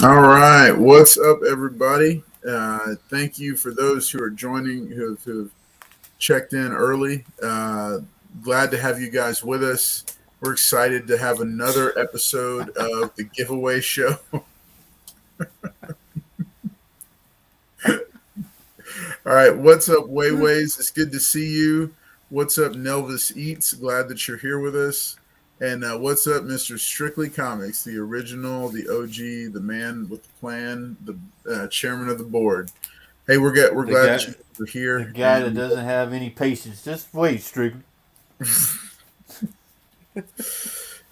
All right, what's up, everybody? Thank you for those who are joining, who have checked in early. Glad to have you guys with us. We're excited to have another episode of the giveaway show. All right, what's up, Wayways? It's good to see you. What's up, Nelvis Eats? Glad that you're here with us. And what's up, Mr. Strictly Comics, the original, the OG, the man with the plan, the chairman of the board. Hey, we're The glad that guy, you're the here, guy that and doesn't have any patience. Just wait, Strictly.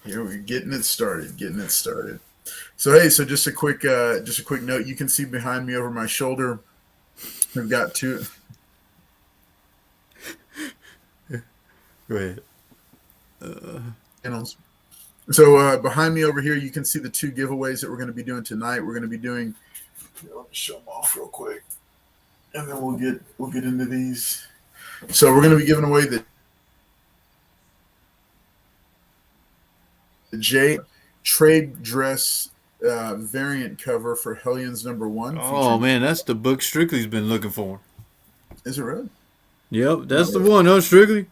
here we're getting it started. Getting it started. So hey, so just a quick note. You can see behind me over my shoulder, we've got two. Go ahead. Panels. So behind me over here, you can see the two giveaways that we're going to be doing tonight. We're going to be doing. Let me show them off real quick, and then we'll get into these. So we're going to be giving away the J trade dress variant cover for Hellions #1, Oh featuring. man, that's the book Strictly's been looking for. Is it really? Yep, that's the Oh, one. Oh, Strictly.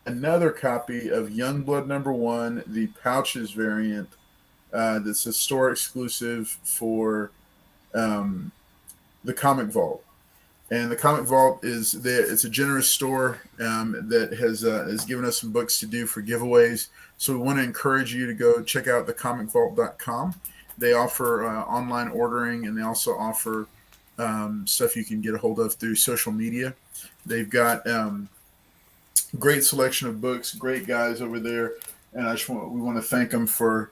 another copy of Youngblood #1, the pouches variant. That's a store exclusive for um, the Comic Vault. And the Comic Vault it's a generous store that has given us some books to do for giveaways. So we want to encourage you to go check out thecomicvault.com. They offer online ordering, and they also offer stuff you can get a hold of through social media. They've got great selection of books, great guys over there, and we want to thank them for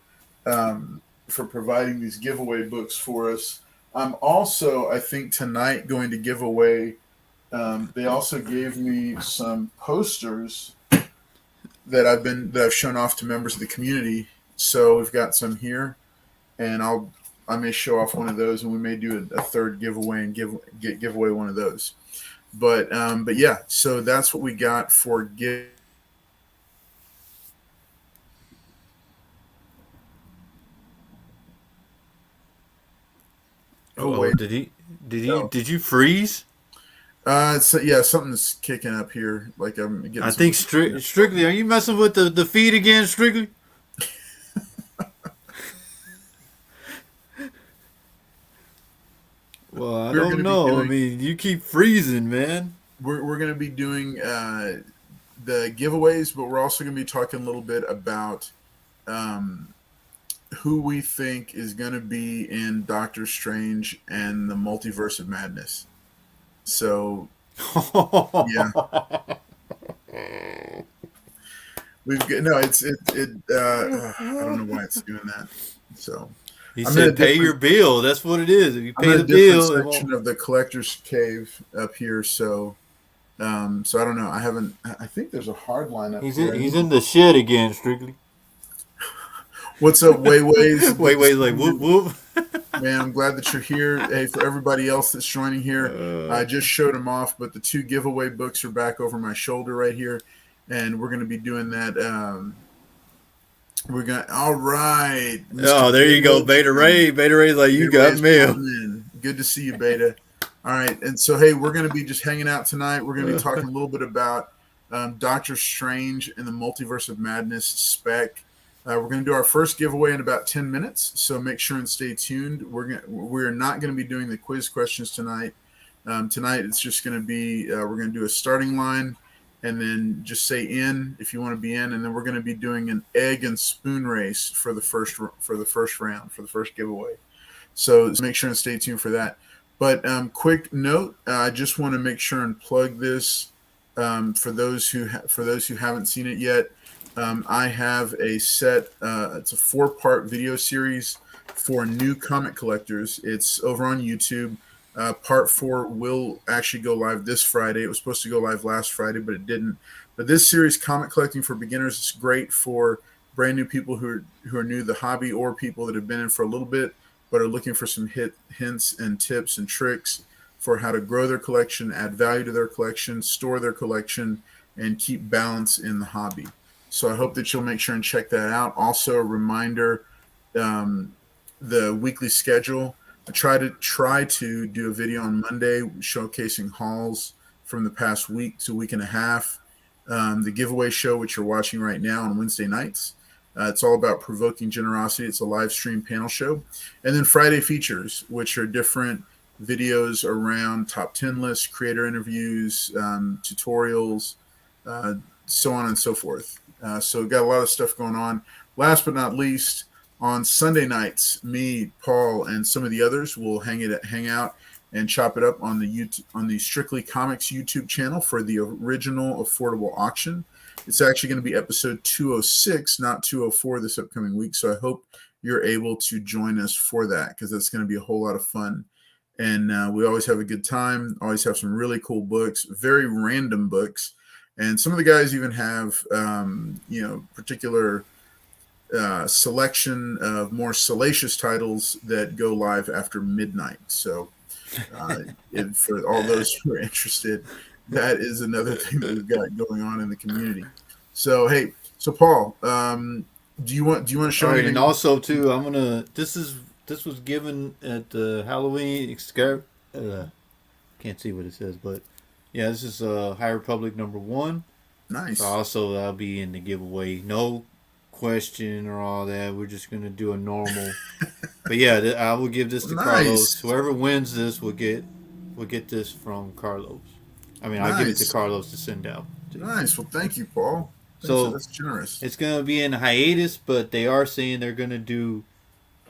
providing these giveaway books for us. I'm also, I think, tonight going to give away. They also gave me some posters that I've shown off to members of the community. So we've got some here, and I may show off one of those, and we may do a third giveaway and give away one of those. But yeah, so that's what we got for give. Oh Oh, wait, no. did you freeze? So yeah, something's kicking up here. Like I'm getting I some. think Strictly. Are you messing with the feed again, Strictly? Well, I We're going don't to be know. I doing. mean, you keep freezing, man. We're going to be doing the giveaways, but we're also going to be talking a little bit about um, who we think is going to be in Doctor Strange and the Multiverse of Madness. So yeah, we've got no. I don't know why it's doing that. So He I'm in a said, "Pay your different. bill." That's what it is. If you I'm pay in a the different bill, it section won't. of the collector's cave up here. So I don't know. I haven't. I think there's a hard line up here. He's in the shed again, Strictly. What's up, Wayways? Good to see Wait, like whoop you. whoop. Man, I'm glad that you're here. Hey, for everybody else that's joining here, I Uh, just showed them off, but the two giveaway books are back over my shoulder right here, and we're going to be doing that. We're going. All right, Mr. oh, there you go, Beta Beta King. Ray. Beta Ray's like, you Beta got Ray's mail. popping in. Good to see you, Beta. All right, and so hey, we're going to be just hanging out tonight. We're going to be talking a little bit about Doctor Strange and the Multiverse of Madness spec. We're going to do our first giveaway in about 10 minutes, so make sure and stay tuned. We're not going to be doing the quiz questions tonight. Tonight it's just going to be we're going to do a starting line, and then just say in if you want to be in, and then we're going to be doing an egg and spoon race for the first round for the first giveaway. So make sure and stay tuned for that. But quick note, I just want to make sure and plug this for those who haven't seen it yet. I have a set. It's a 4-part video series for new comic collectors. It's over on YouTube. Part 4 will actually go live this Friday. It was supposed to go live last Friday, but it didn't. But this series, Comic Collecting for Beginners, is great for brand new people who are new to the hobby, or people that have been in for a little bit but are looking for some hints and tips and tricks for how to grow their collection, add value to their collection, store their collection, and keep balance in the hobby. So I hope that you'll make sure and check that out. Also, a reminder, um, the weekly schedule. I try to do a video on Monday showcasing hauls from the past week to week and a half. The giveaway show, which you're watching right now on Wednesday nights. It's all about provoking generosity. It's a live stream panel show. And then Friday features, which are different videos around top 10 lists, creator interviews, tutorials, so on and so forth. So got a lot of stuff going on. Last but not least, on Sunday nights, me, Paul, and some of the others will hang out and chop it up on the Strictly Comics YouTube channel for the original affordable auction. It's actually going to be episode 206, not 204 this upcoming week. So I hope you're able to join us for that, because that's going to be a whole lot of fun. And we always have a good time, always have some really cool books, very random books. And some of the guys even have, particular selection of more salacious titles that go live after midnight. So for all those who are interested, that is another thing that we've got going on in the community. So, hey, Paul, do you want to show me? And also too, I'm gonna. This was given at the Halloween can't see what it says, but yeah, this is High Republic #1. Nice. So also, I'll be in the giveaway. No question or all that. We're just gonna do a normal. But yeah, I will give this to Carlos. Whoever wins this will get this from Carlos. I mean, I'll give it to Carlos to send out. Nice. Well, thank you, Paul. So that's generous. It's gonna be in hiatus, but they are saying they're gonna do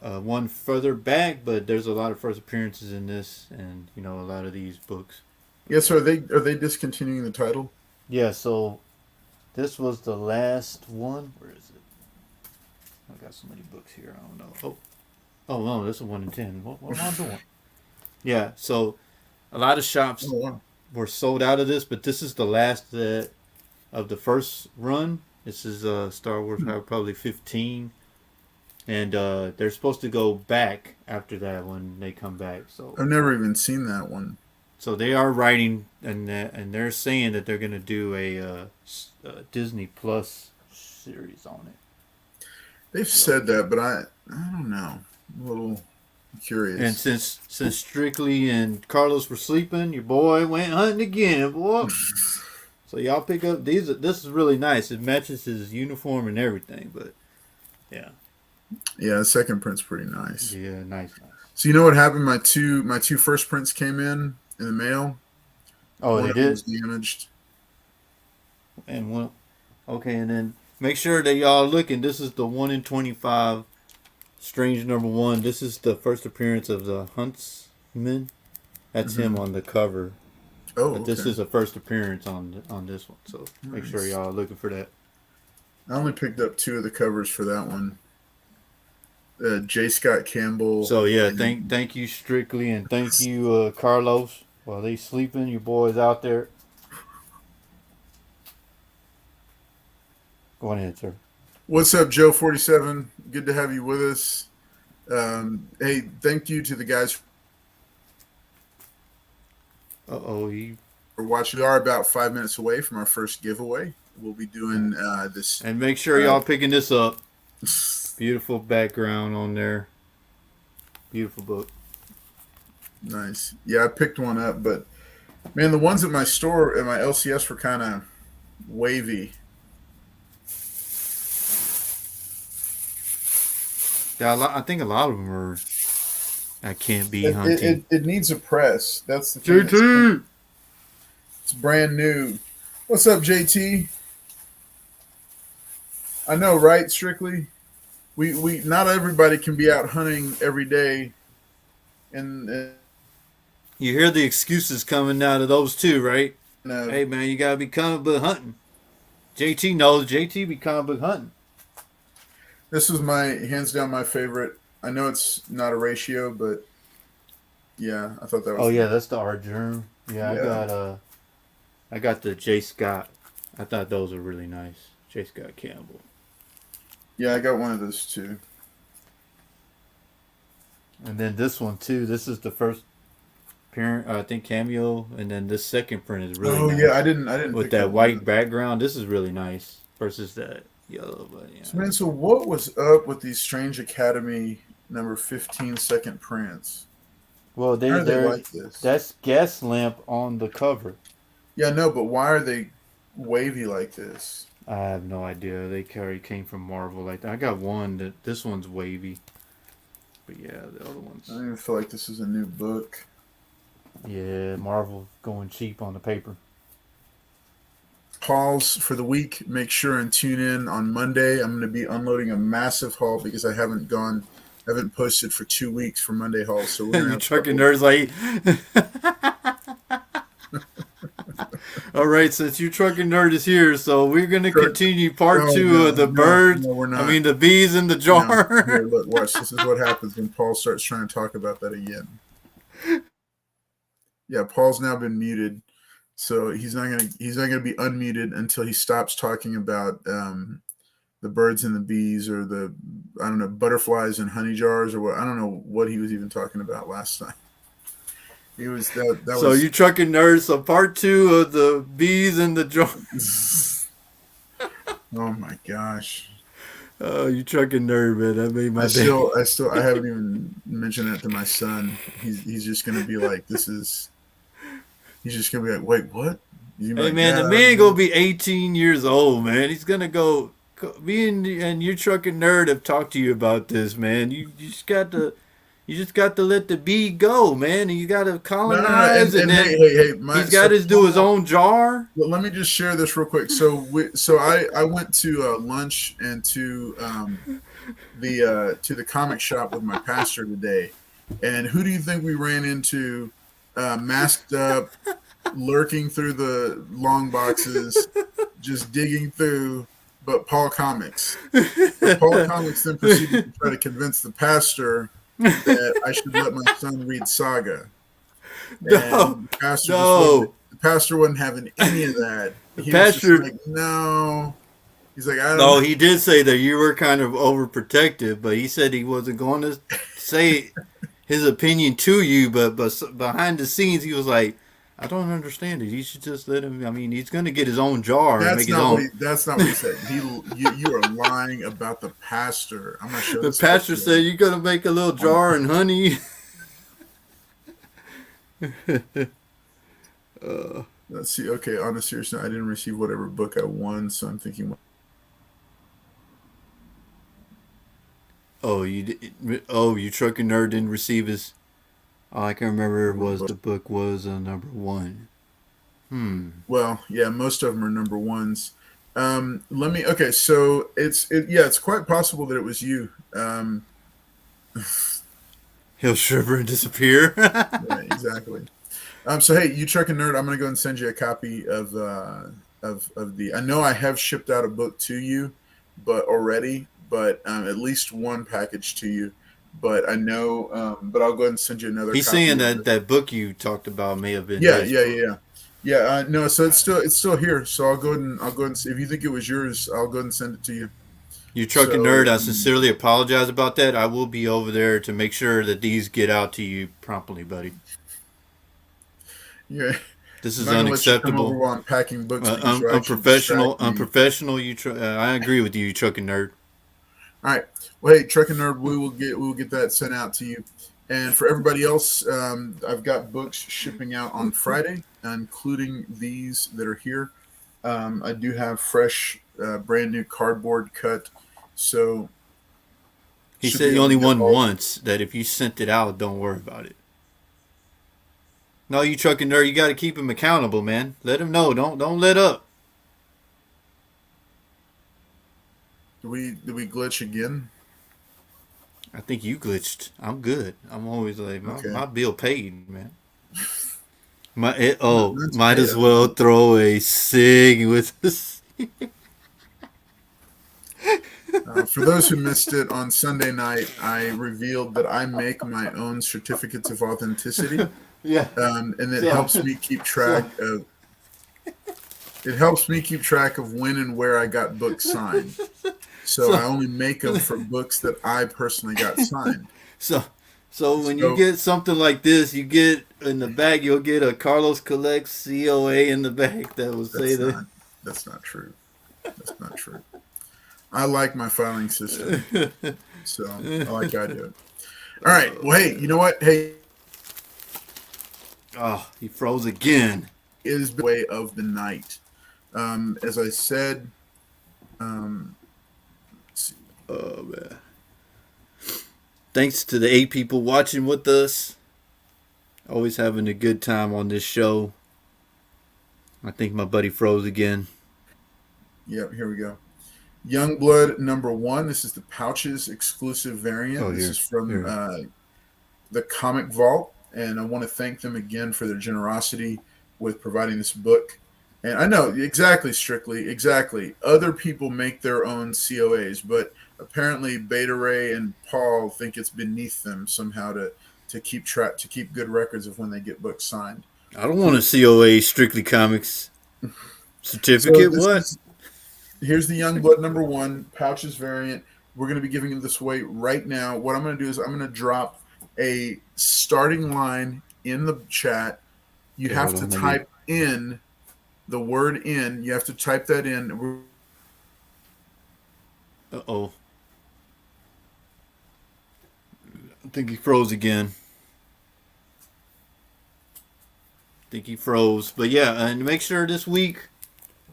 one further back. But there's a lot of first appearances in this, and a lot of these books. Yes. So are they discontinuing the title? Yeah. So this was the last one. Where is it? I got so many books here. I don't know. Oh no, this is 1 in 10. What am I doing? Yeah. So a lot of shops were sold out of this, but this is the last of the first run. This is Star Wars High Republic 15, and they're supposed to go back after that when they come back. So I've never even seen that one. So they are writing, and they're saying that they're going to do a Disney Plus series on it. They've said that, but I don't know. I'm a little curious. And since Strictly and Carlos were sleeping, your boy went hunting again, boy. So y'all pick up these. This is really nice. It matches his uniform and everything. But yeah. Yeah, the second print's pretty nice. Yeah, nice. So you know what happened? My two first prints came in the mail. Oh, they did? Was damaged. And one. Okay, and then make sure that y'all looking. This is the 1 in 25 Strange #1. This is the first appearance of the Huntsman. That's him on the cover. Oh, but this is a first appearance on this one. So make sure y'all are looking for that. I only picked up 2 of the covers for that one. J. Scott Campbell. So yeah, thank you Strictly, and thank you Carlos. While they sleeping, your boys out there. Go ahead, sir. What's up, Joe 47? Good to have you with us. Hey, thank you to the guys for watching. We are about 5 minutes away from our first giveaway. We'll be doing this. And make sure y'all picking this up. Beautiful background on there. Beautiful book. Nice. Yeah, I picked one up, but man, the ones at my store, at my LCS, were kind of wavy. Yeah, I think a lot of them are. I can't be hunting. It needs a press. That's the thing. JT. It's brand new. What's up, JT? I know, right? Strictly, we not everybody can be out hunting every day, and you hear the excuses coming out of those two, right? No. Hey man, you gotta be comic book hunting. JT knows. JT be comic book hunting. This was my hands down my favorite. I know it's not a ratio, but yeah, I thought that was. Oh yeah, that's the art germ. Yeah, I got the J. Scott. I thought those were really nice. J. Scott Campbell. Yeah, I got one of those too. And then this one too. This is the first parent, I think, cameo, and then this second print is really. Oh nice. yeah, I didn't. With that white background, this is really nice. versus that yellow. But yeah. So, man, so what was up with these Strange Academy number 15 second prints? Well, Why are they like this? that's gas lamp on the cover. Yeah, no, but why are they wavy like this? I have no idea. They came from Marvel like that. I got one that this one's wavy, but yeah, the other ones. I don't even feel like this is a new book. Yeah, Marvel going cheap on the paper. Hauls for the week. Make sure and tune in on Monday. I'm going to be unloading a massive haul because I haven't posted for 2 weeks for Monday hauls. So we're You trucking nerds like. All right, since you trucking nerd is here, so we're gonna continue part 2 of the birds. No, we're not. I mean the bees in the jar. No. Here, look, watch. This is what happens when Paul starts trying to talk about that again. Yeah, Paul's now been muted, so he's not gonna be unmuted until he stops talking about the birds and the bees, or the, I don't know, butterflies and honey jars, or what. I don't know what he was even talking about last time. He was that. So was, you trucking nerds. So part 2 of the bees in the jar. Oh my gosh. Oh, you trucking nerd, man. That made my day. I haven't even mentioned that to my son. He's just gonna be like, he's just gonna be like, wait, what? Hey like, man, the man gonna be 18 years old, man. He's gonna go. Me and your trucking nerd have talked to you about this, man. You just got to let the bee go, man. And you got to colonize. No. And then he's got to do his own jar. Well, let me just share this real quick. So I went to lunch and to the comic shop with my pastor today, and who do you think we ran into, masked up, lurking through the long boxes, just digging through? But Paul Comics. Paul Comics then proceeded to try to convince the pastor that I should let my son read Saga. And the pastor wasn't having any of that. He was just like, no. He's like, I don't know. He did say that you were kind of overprotective, but he said he wasn't going to say his opinion to you. But behind the scenes, he was like, I don't understand it. You should just let him. I mean, he's going to get his own jar. That's not what he said. You are lying about the pastor. I'm not sure. The pastor said you're going to make a little jar and honey. Let's see. Okay, on a serious note, I didn't receive whatever book I won, so I'm thinking. You trucking nerd didn't receive his. All I can remember was the book was number 1. Well, yeah, most of them are number 1s. Okay, so it's quite possible that it was you. He'll shiver and disappear. Yeah, exactly. So hey, you trucking nerd, I'm gonna go and send you a copy of the. I know I have shipped out a book to you, but at least one package to you. But I know, but I'll go ahead and send you another. He's saying that book you talked about may have been. Yeah. No, so it's still here. So I'll go ahead and see. If you think it was yours, I'll go ahead and send it to you. You trucking nerd, I sincerely apologize about that. I will be over there to make sure that these get out to you promptly, buddy. Yeah. This is unacceptable. While I'm packing books. Unprofessional. I agree with you, trucking nerd. All right. Well, hey, trucking nerd, we will get that sent out to you. And for everybody else, I've got books shipping out on Friday, including these that are here. I do have fresh, brand new cardboard cut. So he said he only won once. That if you sent it out, don't worry about it. No, you trucking nerd, you got to keep him accountable, man. Let him know. Don't let up. Did we glitch again? I think you glitched. I'm good. I'm always like my bill paid, man. Might as well throw a cig with this. For those who missed it, on Sunday night, I revealed that I make my own certificates of authenticity. Yeah. And it helps me keep track of. It helps me keep track of when and where I got books signed. So I only make them for books that I personally got signed. So when you get something like this, you get in the bag, you'll get a Carlos Collects COA in the bag that will say that. That's not true. That's not true. I like my filing system, so I like how I do it. All right. Well, hey, you know what? Hey, Oh, he froze again. is the way of the night. As I said, let's see. Oh man! Thanks to the 8 people watching with us. Always having a good time on this show. I think my buddy froze again. Yep, here we go. Youngblood #1. This is the Pouches exclusive variant. Oh, this here, is from here. the Comic Vault, and I want to thank them again for their generosity with providing this book. And I know exactly, exactly. Other people make their own COAs, but apparently Beta Ray and Paul think it's beneath them somehow to keep track, to keep good records of when they get books signed. I don't want a COA Strictly Comics certificate. What? Here's the Youngblood #1 Pouches variant. We're going to be giving it this away right now. What I'm going to do is I'm going to drop a starting line in the chat. You have to type in the word "in." You have to type that in. Uh-oh. I think he froze again. But yeah, and make sure this week,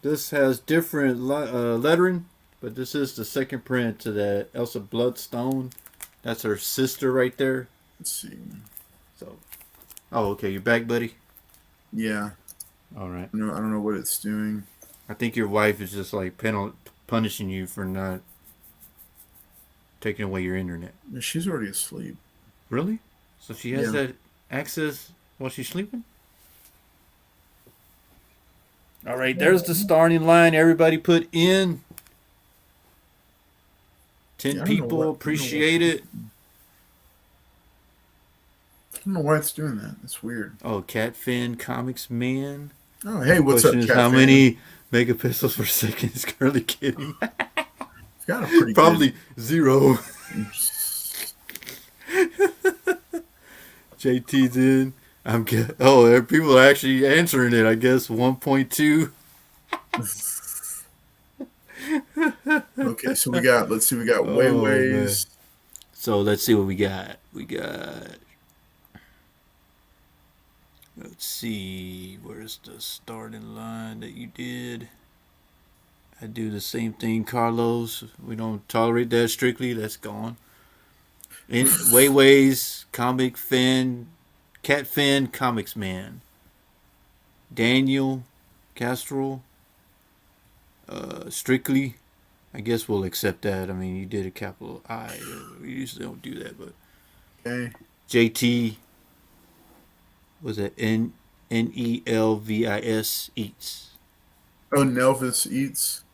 this has different lettering, but this is the second print to that Elsa Bloodstone. That's her sister right there. Let's see. So, oh, okay, you're back, buddy? Yeah. All right. No, I don't know what it's doing. I think your wife is just like punishing you for not taking away your internet. She's already asleep. Really? So she has that access while she's sleeping? All right, there's the starting line. Everybody put in. 10 people. Appreciate it. I don't know why it's doing that. That's weird. Oh, Catfin Comics Man. Oh, hey, what's up, Catfin? How many megapixels per second is Curly kidding? Got a pretty probably good. 0. JT's in. People are actually answering it. I guess 1.2. Okay, so we got Wayways. So let's see what we got. Let's see, where's the starting line that you did? I do the same thing, Carlos. We don't tolerate that strictly. That's gone. Wayways, Comic Fan, Cat Fan, Comics Man. Daniel, Castrol, Strictly. I guess we'll accept that. I mean, you did a capital I. We usually don't do that, but. Okay. JT. Was it Nelvis Eats? Oh, Nelvis Eats.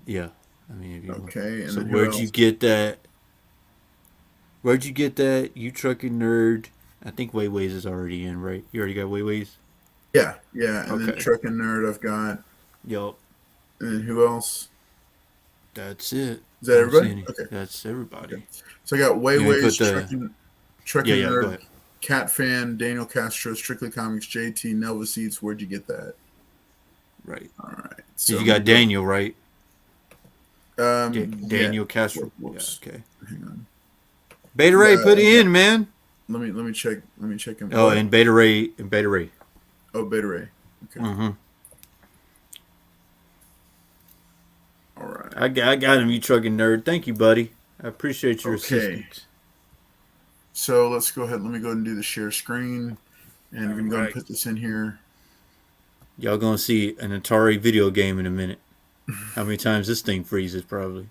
Yeah, I mean, if you okay. And so where'd you get that? You trucking nerd. I think Wayways is already in, right? You already got Wayways. Yeah. And then trucking nerd, I've got. Yup. And then who else? That's it. Is that everybody? Okay. That's everybody. Okay. So I got Wayways, trucking nerd. Go ahead. Cat Fan, Daniel Castro, Strictly Comics, JT, Nelvis Eats. Where'd you get that? Right. All right. So you got Daniel, right? Daniel Castro. Whoops. Yeah, okay. Hang on. Beta Ray, put it in, man. Let me check. Him. Oh, and Beta Ray. Oh, Beta Ray. Okay. Mm-hmm. All right. I got him, you trucking nerd. Thank you, buddy. I appreciate your assistance. So let's go ahead. Let me go ahead and do the share screen. And we're going to go and put this in here. Y'all going to see an Atari video game in a minute. How many times this thing freezes, probably.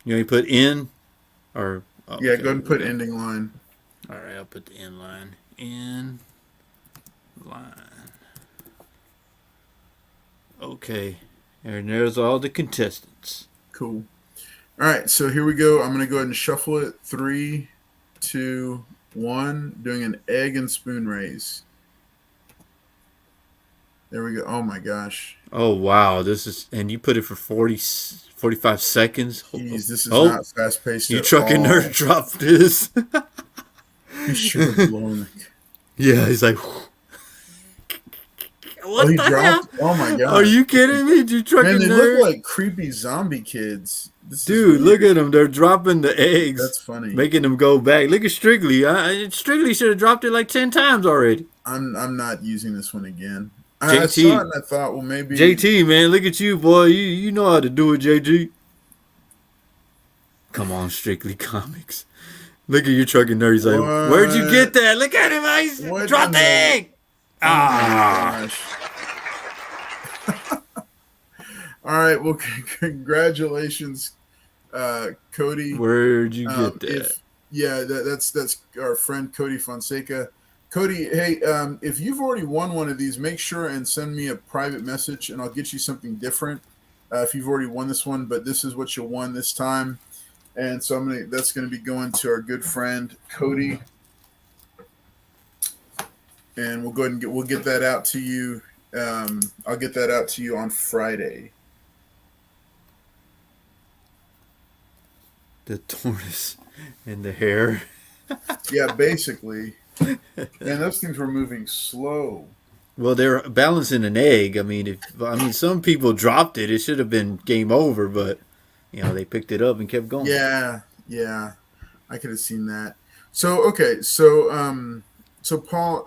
You want me to put in? Or go ahead and put ending line. All right, I'll put the end line. End line. Okay. And there's all the contestants. Cool. All right, so here we go. I'm going to go ahead and shuffle it. 3, 2, 1. Doing an egg and spoon raise. There we go. Oh, my gosh. Oh, wow. And you put it for 45 seconds? Jeez, this is not fast-paced You trucking nerd dropped this. He should have blown it. Yeah, he's like... Oh, What he the hell? dropped. Oh my Are gosh, you kidding me? You man, trucking they look nerd? like creepy zombie kids. This is Dude, look weird. at them. They're dropping the eggs, That's funny. making them go back. Look at Strictly. Strictly should have dropped it like 10 times already. I'm not using this one again. I saw it JT. and I thought, well, maybe. JT, man, look at you, boy. You know how to do it, JT. Come on, Strictly Comics. Look at your trucking nerd. He's like, where'd you get What? that? Look at him. Ice. What Drop in the the? egg. Oh my Ah. gosh! All right. Well, congratulations, Cody. Where'd you get that? If yeah, that's our friend Cody Fonseca. Cody, hey, if you've already won one of these, make sure and send me a private message, and I'll get you something different. If you've already won this one, but this is what you won this time, and so that's gonna be going to our good friend Cody, and we'll go ahead and we'll get that out to you. I'll get that out to you on Friday. The tortoise and the hare. Yeah, basically. Man, those things were moving slow. Well, they're balancing an egg. I mean, some people dropped it. It should have been game over, but they picked it up and kept going. Yeah, yeah, I could have seen that. So okay, so Paul,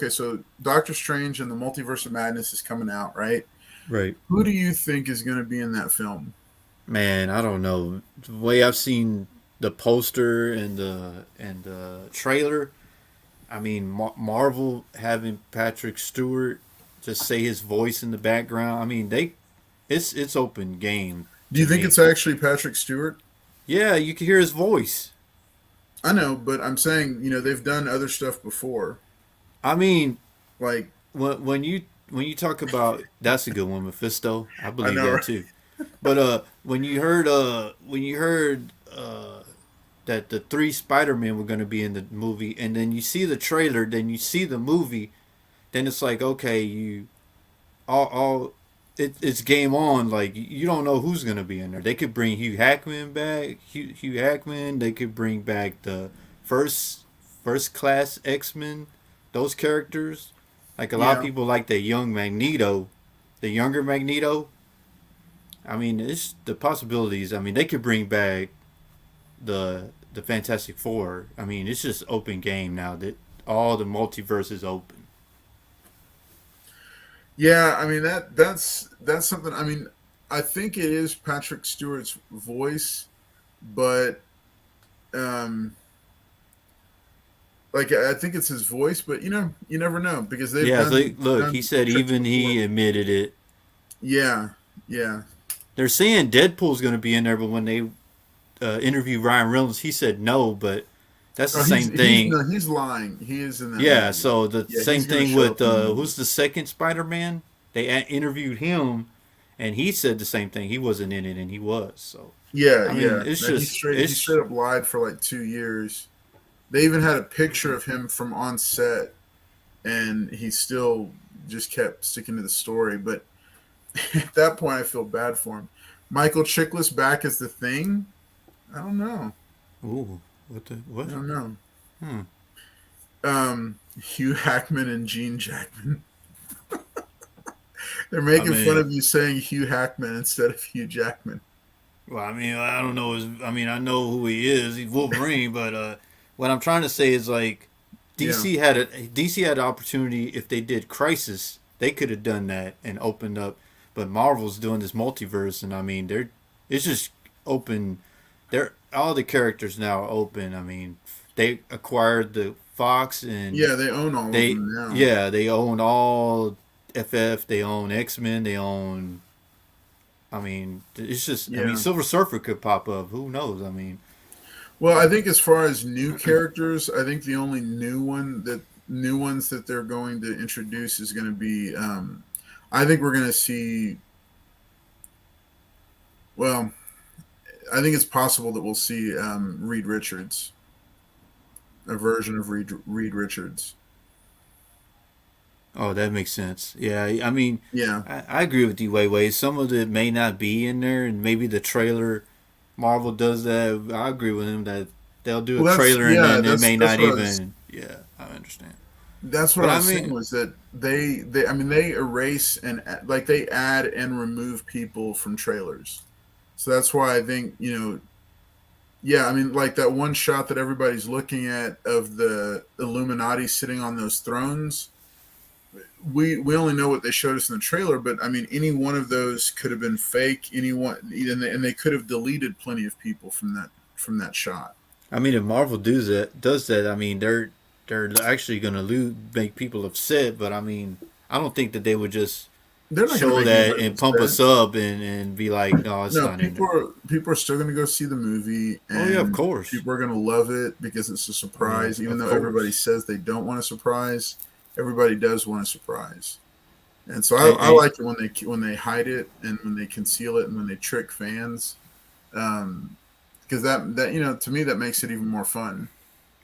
so Doctor Strange and the Multiverse of Madness is coming out, right? Right. Who do you think is going to be in that film? Man, I don't know. The way I've seen the poster and the trailer, I mean, Marvel having Patrick Stewart just say his voice in the background. I mean, it's open game. Do you think me. it's actually Patrick Stewart? Yeah, you can hear his voice. I know, but I'm saying, they've done other stuff before. I mean, Like when you talk about that's a good one, Mephisto. I believe know, that right? too. But when you heard that the 3 Spider-Men were going to be in the movie, and then you see the trailer, then you see the movie, then it's like, okay, it's game on. Like, you don't know who's going to be in there. They could bring Hugh Hackman back. Hugh Hackman. They could bring back the first class X-Men. Those characters. Like, a lot of people like the young Magneto, the younger Magneto. I mean, it's the possibilities. I mean, they could bring back the Fantastic Four. I mean, it's just open game now that all the multiverse is open. Yeah, I mean that's something. I mean, I think it is Patrick Stewart's voice, but like I think it's his voice, but you never know because they've Look, he said even he admitted it. Yeah, yeah. They're saying Deadpool's going to be in there, but when they interviewed Ryan Reynolds, he said no, but that's the same thing. He's lying. He is in that. Yeah, movie. so the same thing with who's the second Spider-Man? They interviewed him, and he said the same thing. He wasn't in it, and he was. So yeah, I mean, yeah. It's he just straight up lied for like 2 years. They even had a picture of him from on set, and he still just kept sticking to the story. But at that point, I feel bad for him. Michael Chiklis back as the Thing? I don't know. Ooh, what? I don't know. Hugh Hackman and Gene Jackman. They're making fun of you saying Hugh Hackman instead of Hugh Jackman. Well, I mean, I don't know. I know who he is. He's Wolverine, but what I'm trying to say is like DC had an opportunity. If they did Crisis, they could have done that and opened up. But Marvel's doing this multiverse, and I mean, it's just open. All the characters now are open. I mean, they acquired the Fox, and they own all of them now. Yeah, they own all FF. They own X-Men. They own. I mean, it's just. I mean, Silver Surfer could pop up. Who knows? I mean. Well, I think as far as new characters, I think the only new ones that they're going to introduce is going to be. I think we're going to see. Well, I think it's possible that we'll see Reed Richards, a version of Reed Richards. Oh, that makes sense. Yeah, I mean, yeah, I agree with you, Way. Some of it may not be in there, and maybe the trailer, Marvel does that. I agree with him that they'll do a trailer and then it may not even. Yeah, I understand. That's what But I I was saying mean, was that they I mean they erase and like they add and remove people from trailers. So that's why I think, yeah, I mean like that one shot that everybody's looking at of the Illuminati sitting on those thrones. We only know what they showed us in the trailer, but I mean any one of those could have been fake. Anyone, and they could have deleted plenty of people from that shot. if Marvel does that, I mean, they're actually gonna make people upset. But I mean, I don't think that they would just They're not going to show make that anybody and pump upset. us up and be like, no, it's No, not in there. people are still going to go see the movie, Oh yeah, of and course. people are going to love it because it's a Oh yeah, surprise. Even of though everybody course. says they don't want a surprise, everybody does want a surprise. And so I And like it when they hide it and when they conceal it and when they trick fans, um, because that to me that makes it even more fun.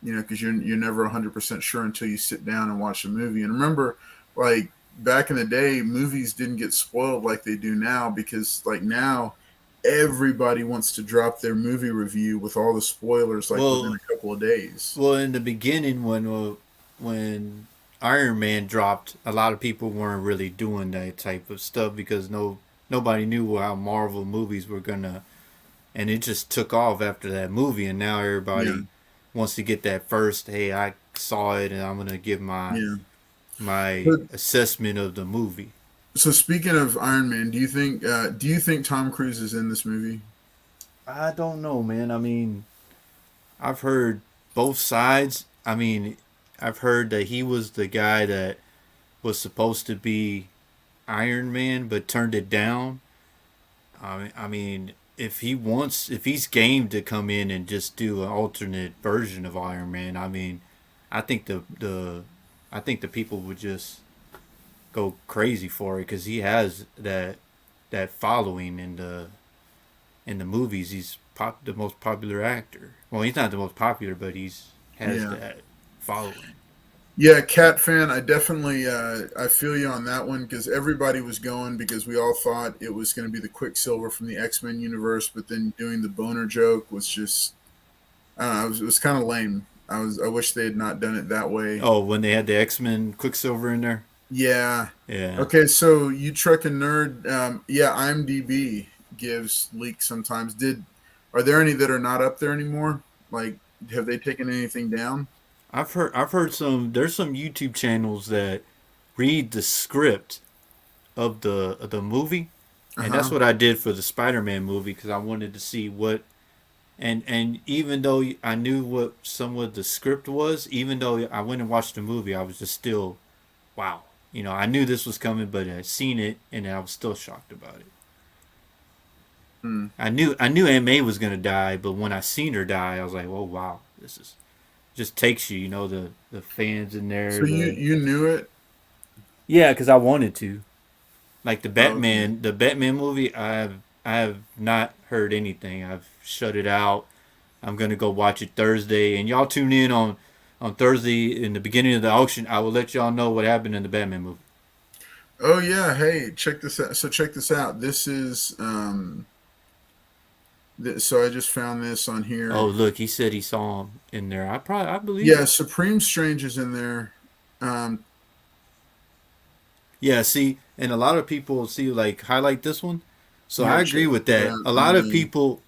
Because you're never 100% sure until you sit down and watch a movie. And remember, like back in the day, movies didn't get spoiled like they do now because like now everybody wants to drop their movie review with all the spoilers like within well, a couple of days. well, in the beginning when Iron Man dropped, a lot of people weren't really doing that type of stuff because nobody knew how Marvel movies were gonna, and it just took off after that movie, and now Yeah, everybody wants to get that first. Hey, I saw it, and I'm gonna give yeah. my But assessment of the movie. so speaking of Iron Man, do you think Tom Cruise is in this movie? I don't know, man. I mean, I've heard both sides. I mean, I've heard that he was the guy that was supposed to be Iron Man but turned it down. I mean, if he's game to come in and just do an alternate version of Iron Man, I mean, I think I think the people would just go crazy for it because he has that following in the movies. He's the most popular actor. Well, he's not the most popular, but he's has Yeah. that following. Yeah, Cat fan. I definitely I feel you on that one because everybody was going because we all thought it was going to be the Quicksilver from the X-Men universe, but then doing the boner joke was just I don't know. It was kind of lame. I wish they had not done it that way. Oh, when they had the X-Men Quicksilver in there. Yeah. Yeah. Okay, so you truck and nerd. Yeah, IMDb gives leaks sometimes. Did Are there any that are not up there anymore? Like, have they taken anything down? I've heard there's some YouTube channels that read the script of the movie, Uh and that's huh. what I did for the Spider-Man movie because I wanted to see what and even though I knew what some of the script was, even though I went and watched the movie, I was just still wow. I knew this was coming, but I seen it and I was still shocked about it. Hmm. I knew Ma was gonna die, but when I seen her die, I was like, oh wow, this is just takes you, the fans in there, So the you knew it? yeah, because I wanted to. Like Oh, okay. The Batman movie, I have not heard anything. I've shut it out. I'm gonna go watch it Thursday, and y'all tune in on Thursday in the beginning of the auction. I will let y'all know what happened in the Batman movie. Oh yeah. Hey, check this out. So check this out. So I just found this on Oh here. look, he said he saw him in there. I believe Yeah, it. Supreme Strange is in there. Um, Yeah, see, and a lot of people see like highlight this one. So I Here, check agree with this that. out. A lot of people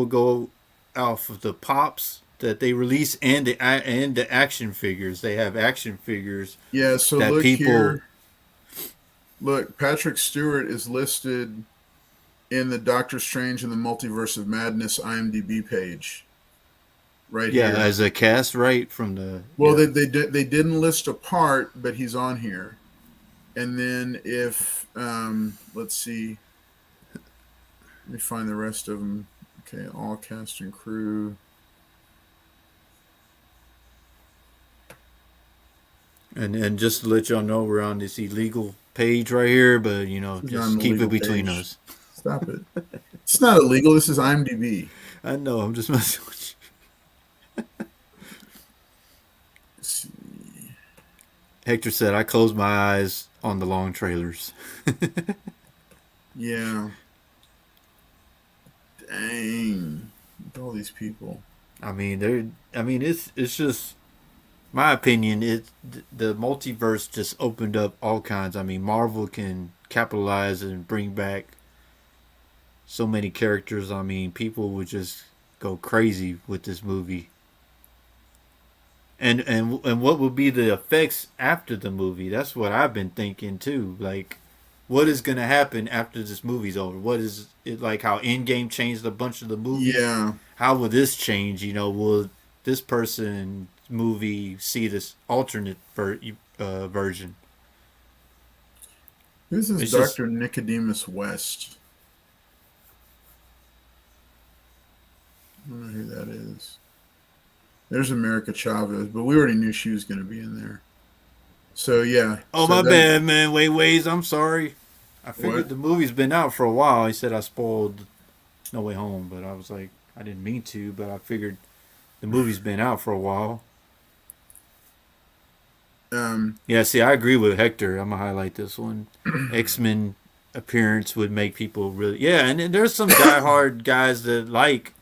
go off of the pops that they release and the action figures. They have action figures Yeah, so that look people. here. Look, Patrick Stewart is listed in the Doctor Strange and the Multiverse of Madness IMDb page right Yeah, here. as a cast, right from the Well, yeah. they didn't list a part, but he's on here. And then if let's see, let me find the rest of them. Okay, all cast and crew. And just to let y'all know, we're on this illegal page right here, but This is not just an keep it illegal between page. us. Stop it. It's not illegal. This is IMDb. I know, I'm just messing with Let's see. you. Hector said I closed my eyes on the long trailers. Yeah. Dang. Look at all these people. I mean, it's just My opinion is the multiverse just opened up all kinds. I mean, Marvel can capitalize and bring back so many characters. I mean, people would just go crazy with this movie. And what will be the effects after the movie? That's what I've been thinking too. Like, what is gonna happen after this movie's over? What is it like? How Endgame changed a bunch of the movies? Yeah. How will this change? Will this person movie see this alternate version? Who's this It's just Dr. Nicodemus West? I don't know who that is. There's America Chavez, but we already knew she was going to be in there. So yeah. oh So my that bad, man. Wait, ways. I'm sorry. I figured what? the movie's been out for a while. He said I spoiled No Way Home, but I was like, I didn't mean to, but I figured the movie's been out for a while. Um, Yeah, see, I agree with Hector. I'm gonna highlight this one. X-Men appearance would make people really, yeah, and then there's some diehard guys that like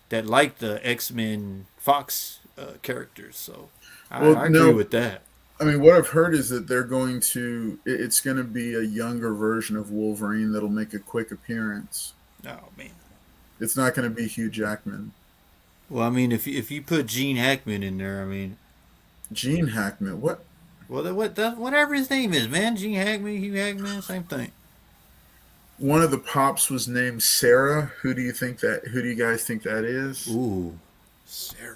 the X-Men Fox characters. So well, I agree no. with that. I mean, what I've heard is that they're going to. It's going to be a younger version of Wolverine that'll make a quick appearance. Oh man. It's not going to be Hugh Jackman. Well, I mean, if you put Gene Hackman in there, I mean, Gene Hackman. What? well, whatever his name is, man, Gene Hackman, Hugh Hackman, same thing. One of the pops was named Sarah. Who do you think that? Who do you guys think that is? Ooh, Sarah.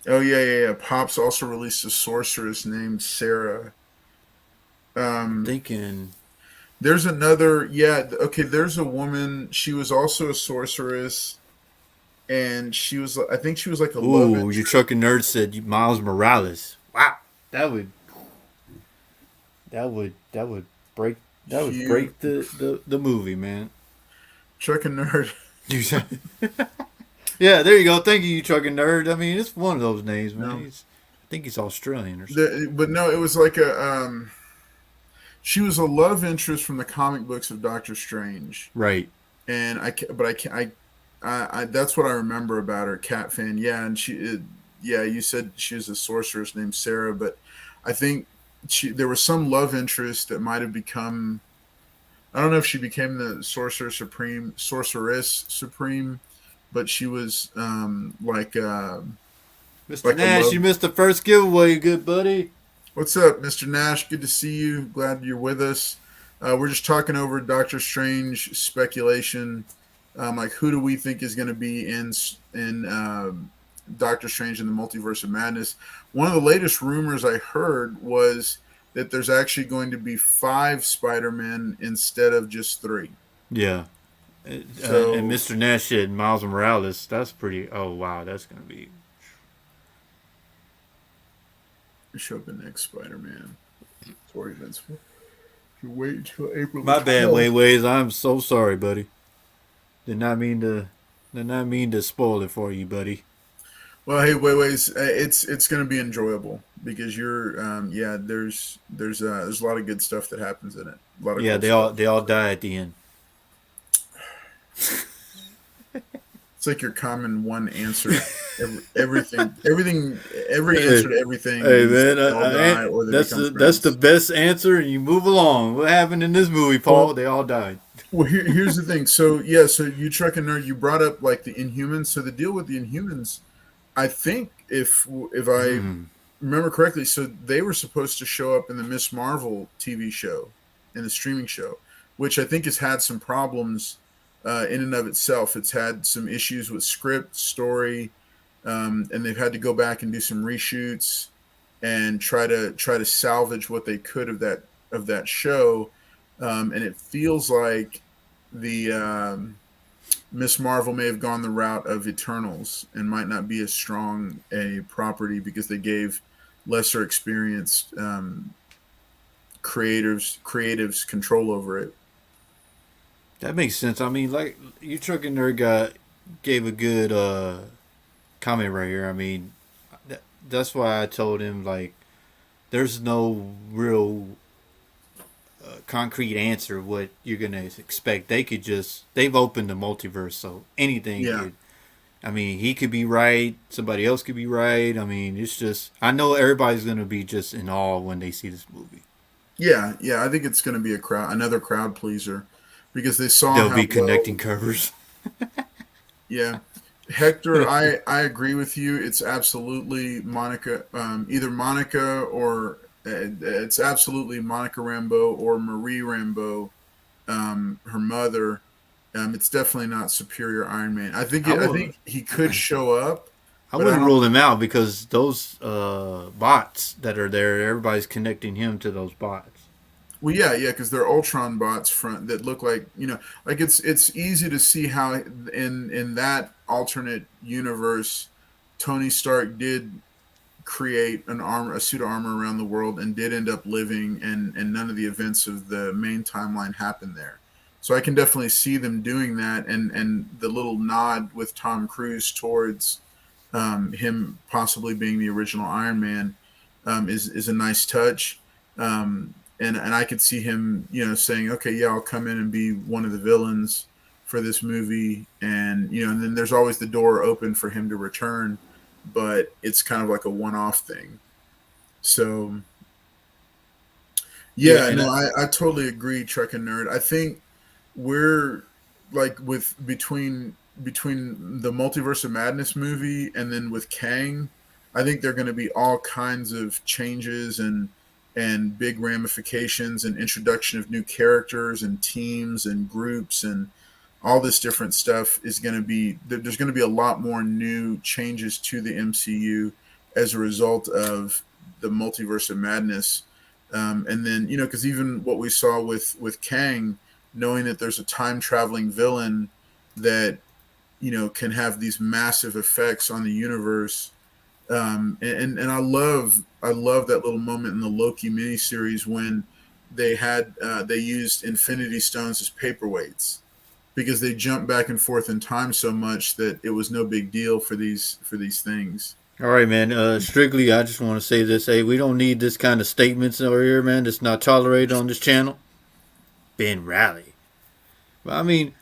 Oh yeah. Pops also released a sorceress named Sarah. Um, Thinking, there's another. Yeah. Okay. There's a woman. She was also a sorceress, and she was. I think she was like a love ooh, your interest. trucking nerd said Miles Morales. Wow, that would that would break that would Hugh break the movie, man. Chuck and Nerd. You said, yeah, there you go. Thank you, trucking nerd. I mean, it's one of those names, man. No. I think he's Australian or something. But no, it was like a. She was a love interest from the comic books of Doctor Strange, Right. and but I can't. That's what I remember about her. Cat fan, yeah, and yeah, you said she was a sorceress named Sarah, but I think there was some love interest that might have become. I don't know if she became the sorceress supreme, but she was Mr. like a Nash, love. you missed the first giveaway, good buddy. What's up, Mr. Nash? Good to see you. Glad you're with us. We're just talking over Doctor Strange speculation. Like, who do we think is going to be in Doctor Strange in the Multiverse of Madness? One of the latest rumors I heard was that there's actually going to be 5 Spider-Men instead of just 3. Yeah. And So Mr. Nash said Miles Morales. That's pretty. Oh wow, that's gonna be. show up the next Spider-Man. Story events. You wait until April. My bad, 12th. Ways. I'm so sorry, buddy. Did not mean to. Did not mean to spoil it for you, buddy. Well, hey, wait, it's going to be enjoyable because you're yeah. There's a lot of good stuff that happens in it. A lot of Yeah, cool they stuff. all die at the end. It's like your common one answer. Every Hey, answer to everything hey is man, they all die or they become that's the friends. best answer, and you move along. What happened in this movie, Paul? Well, They all died. well, here's the thing. So yeah, so you truck and nerd, you brought up like the Inhumans. So the deal with the Inhumans, I think if I Hmm. remember correctly, so they were supposed to show up in the Miss Marvel TV show, in the streaming show, which I think has had some problems in and of itself. It's had some issues with script, story, and they've had to go back and do some reshoots and try to salvage what they could of that show. And it feels like the Miss Marvel may have gone the route of Eternals and might not be as strong a property because they gave lesser experienced creatives control over it. That makes sense. I mean, like you trucking nerd guy gave a good comment right here. I mean, that's why I told him like there's no real concrete answer what you're gonna expect. They've opened the multiverse, so anything Yeah, could. I mean, he could be right. Somebody else could be right. I mean, it's just I know everybody's gonna be just in awe when they see this movie. Yeah, yeah, I think it's going to be another crowd pleaser, because they saw They'll how be well. connecting covers. Yeah, Hector, I agree with you. It's absolutely Monica, either Monica or it's absolutely Monica Rambeau or Marie Rambeau, her mother. It's definitely not Superior Iron Man. I I would think he could show up, I but I wouldn't don't. rule him out because those bots that are there, everybody's connecting him to those bots. Well, yeah, yeah, because they're Ultron bots front that look like, like it's easy to see how in that alternate universe, Tony Stark did create a suit of armor around the world and did end up living, and none of the events of the main timeline happened there. So I can definitely see them doing that, and the little nod with Tom Cruise towards him possibly being the original Iron Man is a nice touch. And I could see him, saying, okay, yeah, I'll come in and be one of the villains for this movie, and then there's always the door open for him to return, but it's kind of like a one-off thing. So Yeah, yeah, and no, I totally agree, Truck and Nerd. I think we're like with between the Multiverse of Madness movie and then with Kang, I think there are going to be all kinds of changes and big ramifications and introduction of new characters and teams and groups and all this different stuff is going to be there's going to be a lot more new changes to the MCU as a result of the Multiverse of Madness. And then, because even what we saw with Kang, knowing that there's a time traveling villain that can have these massive effects on the universe. And I love that little moment in the Loki miniseries when they used Infinity Stones as paperweights, because they jumped back and forth in time so much that it was no big deal for these things. all right, man. Strictly, I just want to say this. Hey, we don't need this kind of statements over here, man. It's not tolerated on this channel. Ben Rally. But I mean,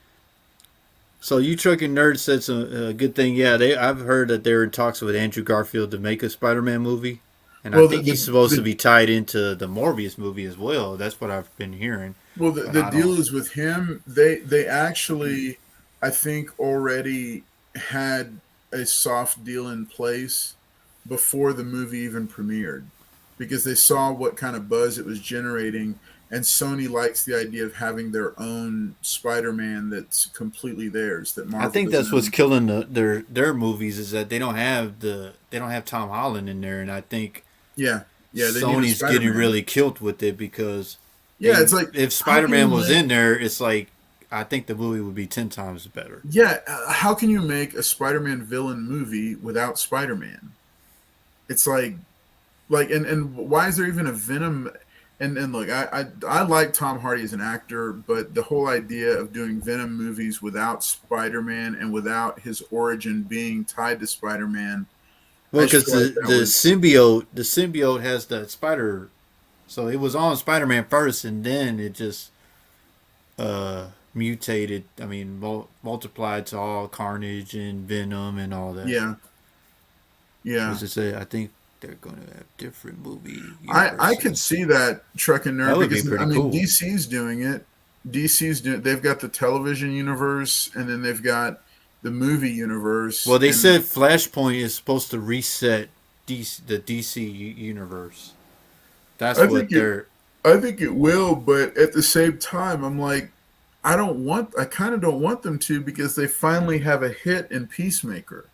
so you trucking nerd said some good thing. Yeah, I've heard that they're in talks with Andrew Garfield to make a Spider-Man movie, and I Well, think he's supposed to be tied into the Morbius movie as well. That's what I've been hearing. But the I deal don't. is with him. They actually, I think, already had a soft deal in place before the movie even premiered, because they saw what kind of buzz it was generating, and Sony likes the idea of having their own Spider-Man that's completely theirs, that I Marvel think doesn't that's what's own. killing their movies is that they don't have Tom Holland in there, and I think Yeah, yeah, they need a Sony's getting Spider-Man. really killed with it because Yeah, it's like, if how Spider can you Man was make in there, it's like I think the movie would be 10 times better. yeah, how can you make a Spider-Man villain movie without Spider-Man? It's like and why is there even a Venom? And look, I like Tom Hardy as an actor, but the whole idea of doing Venom movies without Spider-Man and without his origin being tied to Spider-Man, I Well, just because feel like that was. the symbiote has the spider, so it was on Spider Man first, and then it just mutated. I mean, multiplied to all Carnage and Venom and all that. Yeah, yeah. As I say, I think they're gonna have different movie I could universes. see that, Truck and That Nerd, would be because I pretty mean cool. DC's doing it. They've got the television universe, and then they've got the movie universe, Well, they and said Flashpoint is supposed to reset the DC universe. That's I what think it they're. I think it will, but at the same time, I'm like, I kind of don't want them to, because they finally have a hit in Peacemaker.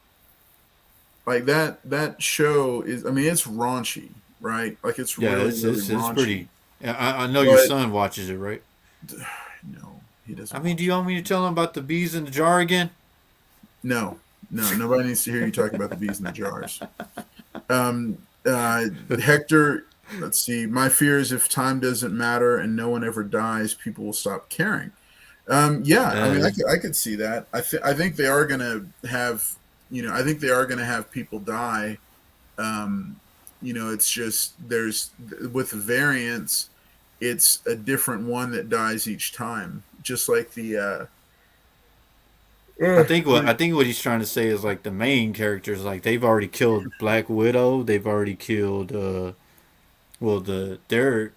Like that show is, I mean, it's raunchy, right? Like it's Yeah, really, really it's raunchy. pretty. I know your But son watches it, right? no, he I doesn't mean, do watch you it. want me to tell him about the bees in the jar again? No, no, nobody needs to hear you talk about the bees in the jars. Hector, let's see. My fear is if time doesn't matter and no one ever dies, people will stop caring. Yeah, I mean, Uh, I could see that. I think they are going to have, I think they are going to have people die. Um, it's just there's with the variants, it's a different one that dies each time. Just like I think what he's trying to say is like the main characters, like they've already killed Black Widow, they've already killed their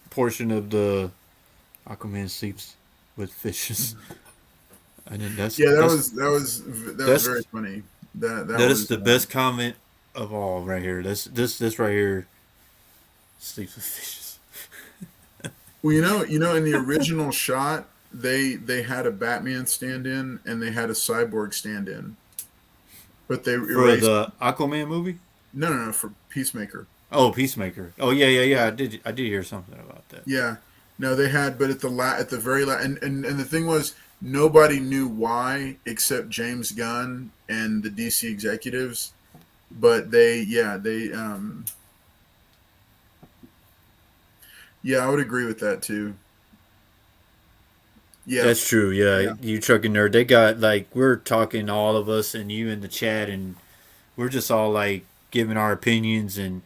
portion of the Aquaman sleeps with fishes. And then Yeah, that was very that's funny. That that is was the best comment of all right here. This right here sleeps with fishes. well, in the original shot, they had a Batman stand-in and they had a Cyborg stand-in, but they For erased. the Aquaman movie? No, for Peacemaker. Oh, Peacemaker. Oh yeah. I did hear something about that. Yeah, no, they had, but at the very last, and the thing was, nobody knew why except James Gunn and the DC executives. But yeah, I would agree with that too. Yeah, That's true. Yeah, yeah. you trucking nerd. They got like we're talking all of us and you in the chat, and we're just all like giving our opinions, and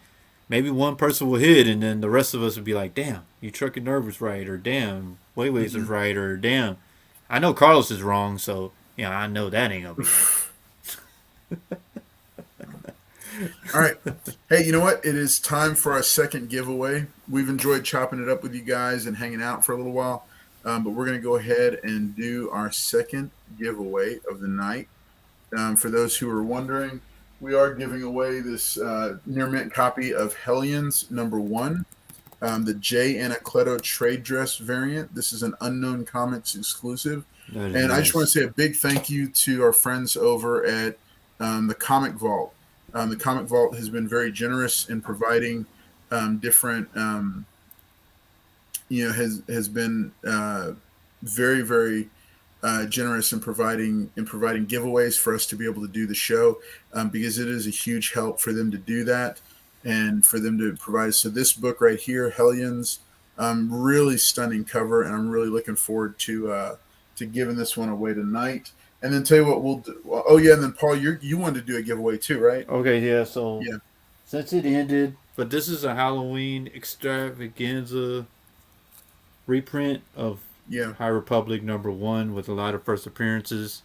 maybe one person will hit, and then the rest of us would be like, "Damn, you trucking nerd was right," or "Damn, Wayways was Mhm. right," or "Damn, I know Carlos is wrong," so yeah, I know that ain't gonna be right. All right. Hey, you know what? It is time for our second giveaway. We've enjoyed chopping it up with you guys and hanging out for a little while, but we're going to go ahead and do our second giveaway of the night. For those who are wondering, we are giving away this near mint copy of Hellions #1, the J. Anacleto trade dress variant. This is an Unknown Comics exclusive. That is And I just want to nice. say a big thank you to our friends over at the Comic Vault. The Comic Vault has been very generous in providing different, has been very, very generous in providing giveaways for us to be able to do the show, because it is a huge help for them to do that and for them to provide us. So this book right here, Hellions, really stunning cover, and I'm really looking forward to giving this one away tonight. And then tell you what we'll do. Oh yeah, and then Paul, you wanted to do a giveaway too, right? Okay, yeah. So Yeah, since it ended, but this is a Halloween extravaganza reprint of yeah, High Republic #1 with a lot of first appearances.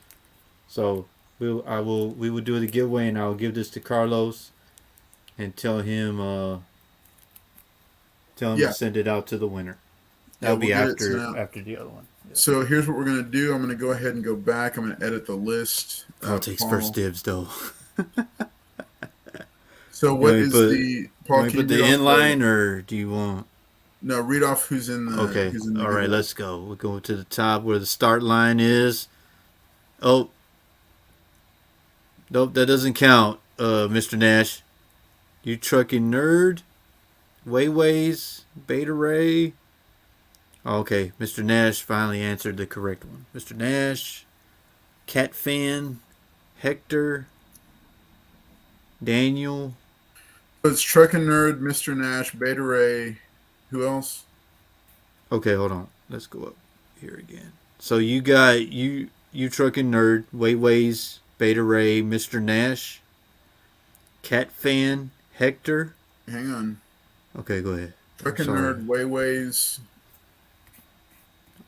So we will do the giveaway, and I'll give this to Carlos and tell him to yeah, send it out to the winner. yeah. That'll We'll be get it sent out. after the other one. Yeah. So here's what we're gonna do. I'm gonna go ahead and go back. I'm gonna edit the list. Paul takes first Paul. dibs though. So You what want me to is put the you Paul? want me Can to you put read the off the inline, or do you want? no? Read off who's in the Okay, who's in the all right, giveaway. let's go. We're going to the top where the start line is. Oh, nope, that doesn't count, Mr. Nash. You trucking nerd, Wayways, Beta Ray. Okay, Mr. Nash finally answered the correct one. Mr. Nash, Cat Fan, Hector, Daniel. So it's Truckin' Nerd, Mr. Nash, Beta Ray. Who else? Okay, hold on. Let's go up here again. So you got you trucking nerd, Wayways, Beta Ray, Mr. Nash, Cat Fan, Hector. Hang on. Okay, go ahead. I'm Truckin' sorry. Nerd, Wayways.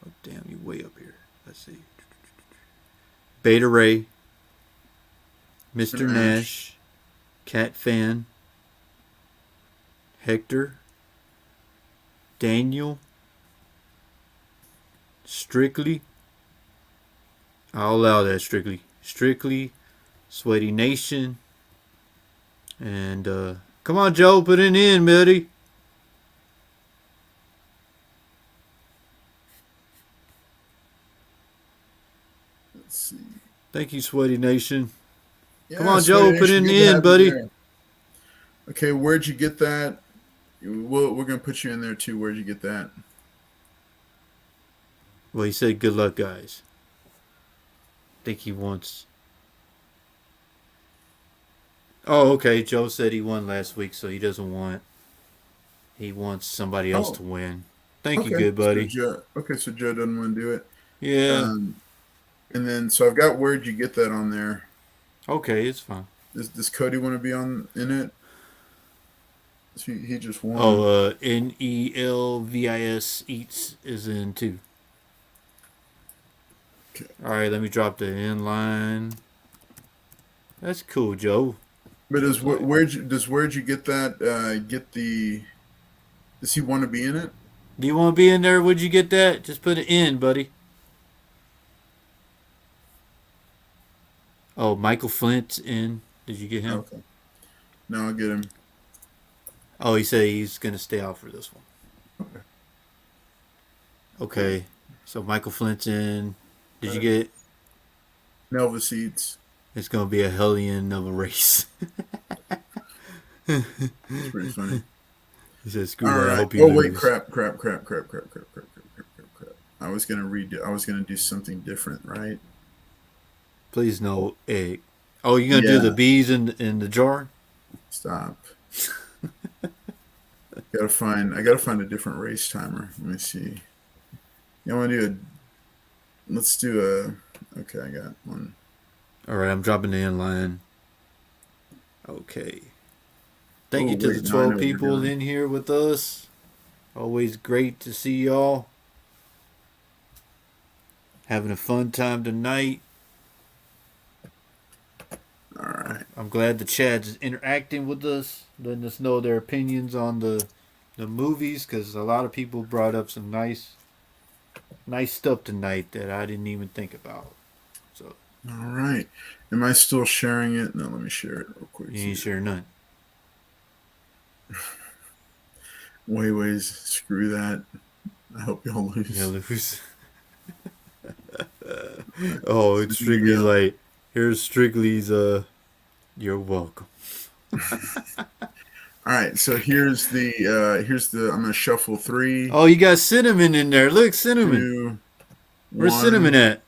Oh, damn, you way up here. Let's see. Beta Ray, Mr. Nash, Cat Fan, Hector, Daniel, Strictly. I'll allow that, Strictly. Strictly, Sweaty Nation, and come on, Joe, put it in, buddy. Let's see. Thank you, Sweaty Nation. Yeah, Come on, Sweaty Joe, put Nation, it good to in, have you buddy. there. Okay, where'd you get that? We're gonna put you in there too. Where'd you get that? Well, he said, good luck, guys. I think he wants. Oh, okay. Joe said he won last week, so he doesn't want. He wants somebody else Oh, to win. Thank you, okay. good So buddy. Joe. Okay, so Joe doesn't want to do it. Yeah. Um, and then so I've got where'd you get that on there? Okay, it's fine. Does Cody want to be on in it? He just won. Oh, Nelvis eats is in too. Okay. All right, let me drop the inline. That's cool, Joe. But where'd you get that? Get the? Does he want to be in it? Do you want to be in there? Would you get that? Just put it in, buddy. Oh, Michael Flint's in. Did you get him? Okay. No, I'll get him. Oh, he said he's gonna stay out for this one. Okay. Okay. So Michael Flint's in. Did you get? Nelvis eats. It's gonna be a hellion of a race. It's pretty funny. He said, "Screw All that. I right. hope you Oh lose." wait, crap. I was gonna do something different, right? Please no egg. Oh, you gonna do the bees in the jar? Stop. I gotta find a different race timer. Let me see. You want to do a? Let's do a. Okay, I got one. All right, I'm dropping the inline. Okay. Thank you to the 12 people in here with us. Always great to see y'all. Having a fun time tonight. All right. I'm glad the chat's interacting with us, letting us know their opinions on the movies, because a lot of people brought up some nice stuff tonight that I didn't even think about. So. All right. Am I still sharing it? No, let me share it real quick. You ain't share none. Ways, screw that. I hope y'all lose. Yeah, lose. Oh, it's Strictly's like, here's Strictly's, you're welcome. All right, so here's the, I'm going to shuffle 3. Oh, you got Cinnamon in there. Look, Cinnamon. 2, Where's 1. Cinnamon at?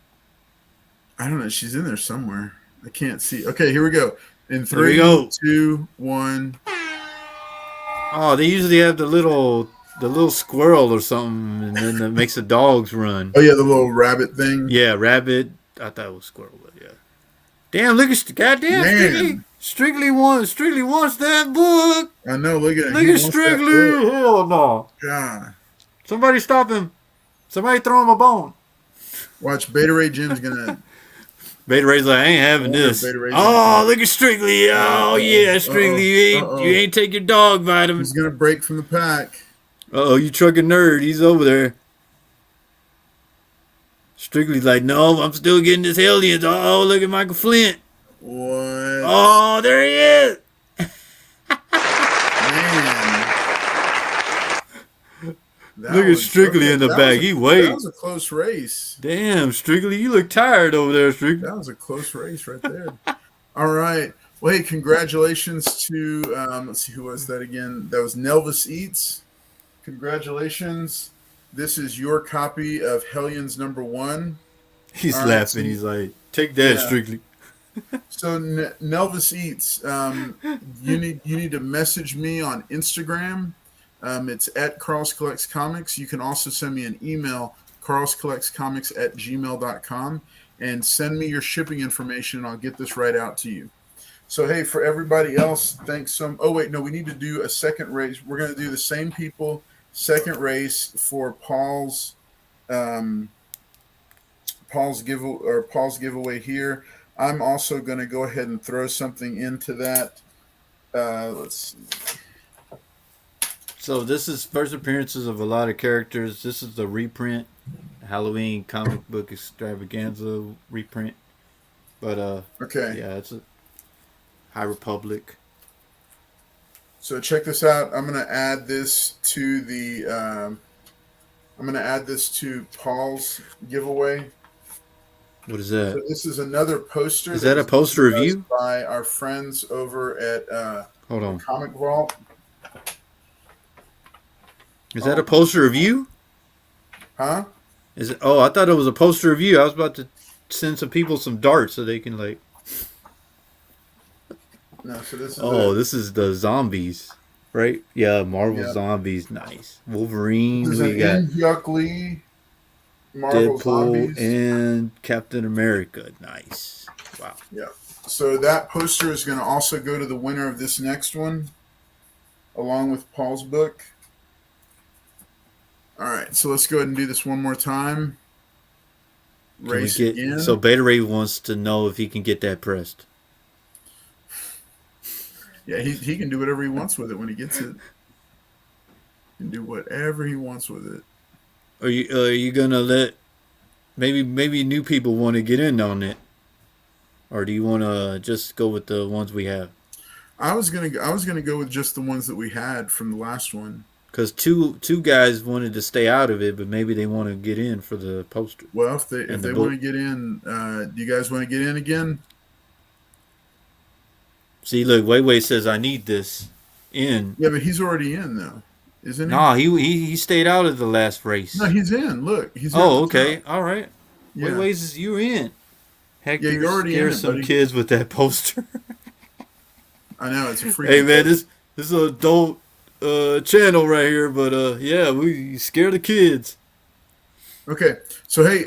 I don't know. She's in there somewhere. I can't see. Okay, here we go. In 3, we go. 2, 1. Oh, they usually have the little squirrel or something, and then that makes the dogs run. Oh yeah, the little rabbit thing. Yeah, rabbit. I thought it was squirrel, but yeah. Damn! Look at goddamn Strictly wants that book. I know. Look at it. Look at Strictly. Hell no. God. Somebody stop him. Somebody throw him a bone. Watch, Beta Ray Jim's gonna. Beta Ray's like, I ain't having this. Oh, look at Strictly. Oh, yeah, Strictly. You ain't take your dog vitamin. He's going to break from the pack. Uh-oh, you trucking nerd. He's over there. Strictly's like, no, I'm still getting this Hellions. Oh, look at Michael Flint. What? Oh, there he is. Look at Strictly in the back. He waits. That was a close race. Damn, Strictly, you look tired over there, Strictly. That was a close race right there. All right. Well, hey, congratulations to, let's see, who was that again? That was Nelvis Eats. Congratulations. This is your copy of Hellions #1. He's laughing. He's like, take that, Strictly. So Nelvis Eats, you need to message me on Instagram. It's at Carl's Collects Comics. You can also send me an email, carlscollectscomics@gmail.com, and send me your shipping information, and I'll get this right out to you. So, hey, for everybody else, thanks oh, wait, no, we need to do a second race. We're going to do the same people, second race for Paul's giveaway here. I'm also going to go ahead and throw something into that. Let's see. So this is first appearances of a lot of characters. This is the reprint, Halloween comic book extravaganza reprint. But okay, yeah, it's a High Republic. So check this out. I'm gonna add this to Paul's giveaway. What is that? So this is another poster. Is that a poster review by our friends over at Hold on, Comic Vault? Is that a poster review? Huh? Is it? Oh, I thought it was a poster review. I was about to send some people some darts so they can like. No, so this is. This is the zombies, right? Yeah, Marvel zombies. Nice. Wolverine. We got Hyuk Lee, Marvel Deadpool zombies, and Captain America. Nice. Wow. Yeah. So that poster is going to also go to the winner of this next one, along with Paul's book. All right, so let's go ahead and do this one more time. Can we race get so again. Beta Ray wants to know if he can get that pressed? Yeah, he can do whatever he wants with it when he gets it. He can do whatever he wants with it. Are you gonna let maybe new people want to get in on it, or do you want to just go with the ones we have? I was gonna go with just the ones that we had from the last one. Because two guys wanted to stay out of it, but maybe they want to get in for the poster Well, if and the they want book. to get in, do you guys want to get in again? See, look, Weiwei says I need this in. Yeah, but he's already in though, isn't he? Nah, he stayed out of the last No, race. he's in. Look, he's there at Oh, the okay, top. all right. Yeah, Weiwei's you in. yeah, Hector you're already in scares it, some buddy. kids with that poster. I know it's a Hey freaking man, post. this is an adult channel right here, but yeah, we scare the kids. Okay, so hey,